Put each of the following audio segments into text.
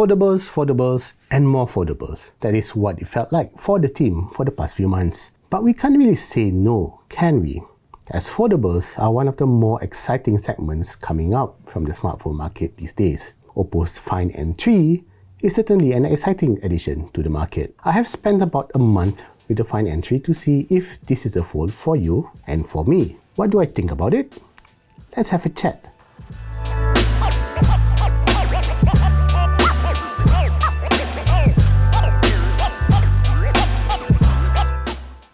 Foldables, foldables, and more foldables. That is what it felt like for the team for the past few months. But we can't really say no, can we? As foldables are one of the more exciting segments coming out from the smartphone market these days. OPPO's Find N3 is certainly an exciting addition to the market. I have spent about a month with the Find N3 to see if this is a fold for you and for me. What do I think about it? Let's have a chat.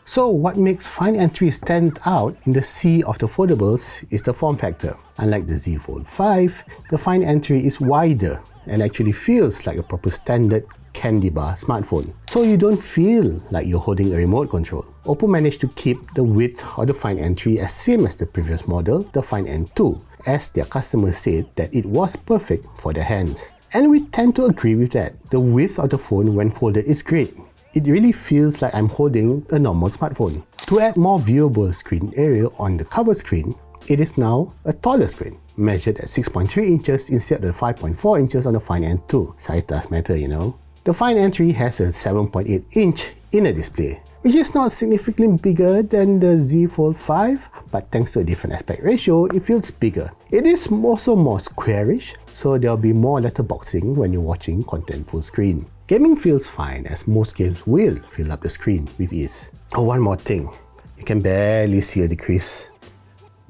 So what makes Find N3 stand out in the sea of the foldables is the form factor. Unlike the Z Fold 5, the Find N3 is wider and actually feels like a proper standard candy bar smartphone. So you don't feel like you're holding a remote control. OPPO managed to keep the width of the Find N3 as same as the previous model, the Find N2, as their customers said that it was perfect for their hands. And we tend to agree with that. The width of the phone when folded is great. It really feels like I'm holding a normal smartphone. To add more viewable screen area on the cover screen, it is now a taller screen, measured at 6.3 inches instead of the 5.4 inches on the Find N2. Size does matter, you know. The Find N3 has a 7.8-inch inner display, which is not significantly bigger than the Z Fold 5, but thanks to a different aspect ratio, it feels bigger. It is also more squarish, so there'll be more letterboxing when you're watching content full screen. Gaming feels fine as most games will fill up the screen with ease. Oh, one more thing. You can barely see a decrease.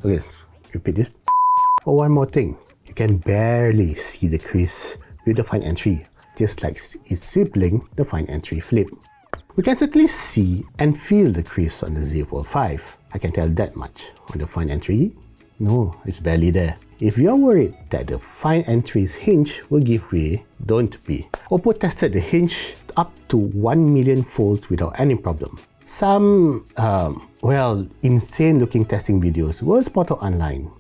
Okay, repeat this. Oh, one more thing. You can barely see the crease with the Find N3, just like its sibling, the Find N3 Flip. We can certainly see and feel the crease on the Z Fold 5. I can tell that much. On the Find N3, no, it's barely there. If you're worried that the Find N3's hinge will give way, don't be. OPPO tested the hinge up to 1 million folds without any problem. Some, insane looking testing videos were spotted online.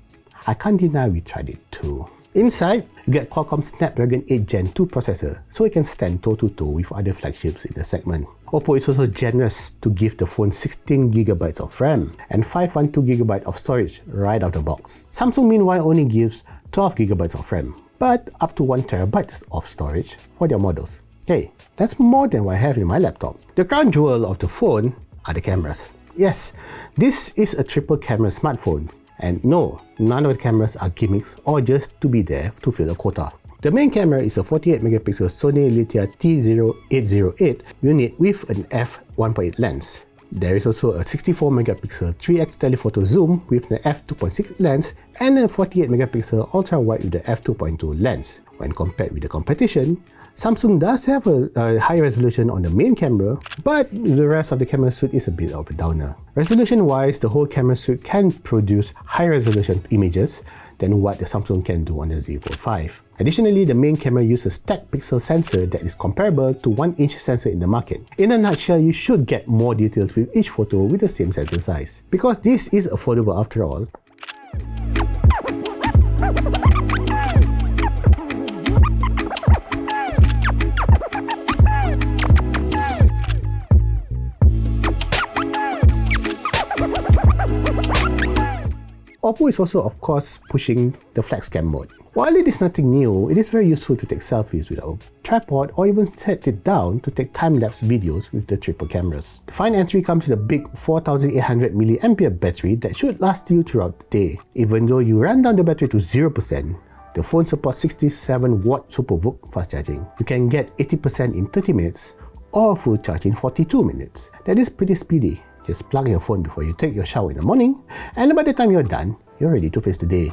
I can't deny we tried it too. Inside, you get Qualcomm's Snapdragon 8 Gen 2 processor, so it can stand toe-to-toe with other flagships in the segment. OPPO is also generous to give the phone 16GB of RAM and 512GB of storage right out of the box. Samsung meanwhile only gives 12GB of RAM, but up to 1TB of storage for their models. Hey, that's more than what I have in my laptop. The crown jewel of the phone are the cameras. Yes, this is a triple camera smartphone. And no, none of the cameras are gimmicks or just to be there to fill a quota. The main camera is a 48MP Sony Lithia T0808 unit with an f1.8 lens. There is also a 64MP 3x telephoto zoom with an f2.6 lens and a 48MP ultra-wide with the f2.2 lens. When compared with the competition, Samsung does have a high resolution on the main camera, but the rest of the camera suite is a bit of a downer. Resolution-wise, the whole camera suite can produce high-resolution images than what the Samsung can do on the Z Fold 5. Additionally, the main camera uses a stacked pixel sensor that is comparable to 1-inch sensor in the market. In a nutshell, you should get more details with each photo with the same sensor size. Because this is affordable after all, OPPO is also, of course, pushing the flex cam mode. While it is nothing new, it is very useful to take selfies without a tripod or even set it down to take time-lapse videos with the triple cameras. The Find N3 comes with a big 4800 mAh battery that should last you throughout the day. Even though you run down the battery to 0%, the phone supports 67W SuperVOOC fast charging. You can get 80% in 30 minutes or a full charge in 42 minutes. That is pretty speedy. Just plug your phone before you take your shower in the morning, and by the time you're done, you're ready to face the day.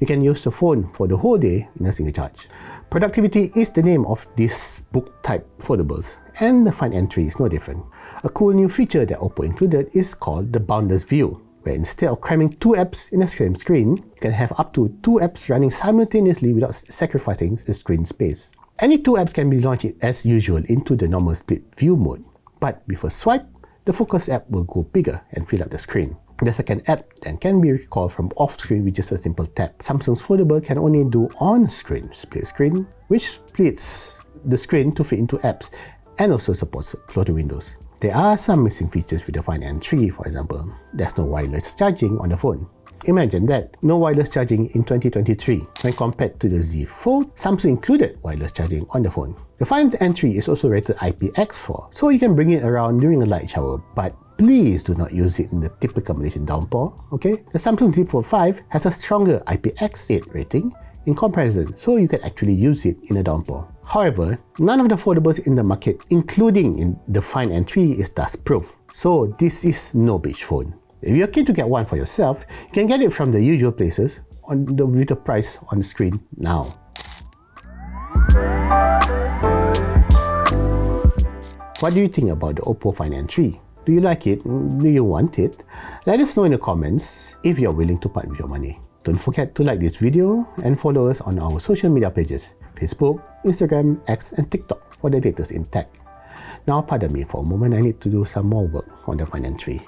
You can use the phone for the whole day in a single charge. Productivity is the name of these book-type foldables, and the Find N3 is no different. A cool new feature that OPPO included is called the Boundless view, where instead of cramming 2 apps in the same screen, you can have up to 2 apps running simultaneously without sacrificing the screen space. Any 2 apps can be launched as usual into the normal split view mode, but with a swipe, the focus app will go bigger and fill up the screen. The second app then can be recalled from off-screen with just a simple tap. Samsung's foldable can only do on-screen split screen, which splits the screen to fit into apps and also supports floating windows. There are some missing features with the Find N3, for example. There's no wireless charging on the phone. Imagine that, no wireless charging in 2023. When compared to the Z Fold, Samsung included wireless charging on the phone. The Find N3 is also rated IPX4, so you can bring it around during a light shower, but please do not use it in the typical Malaysian downpour, okay? The Samsung Z Fold 5 has a stronger IPX8 rating in comparison, so you can actually use it in a downpour. However, none of the foldables in the market, including in the Find N3, is dust-proof, so this is no beach phone. If you're keen to get one for yourself, you can get it from the usual places with the price on the screen now. What do you think about the OPPO Find N3? Do you like it? Do you want it? Let us know in the comments if you're willing to part with your money. Don't forget to like this video and follow us on our social media pages, Facebook, Instagram, X and TikTok for the latest in tech. Now pardon me for a moment, I need to do some more work on the Find N3.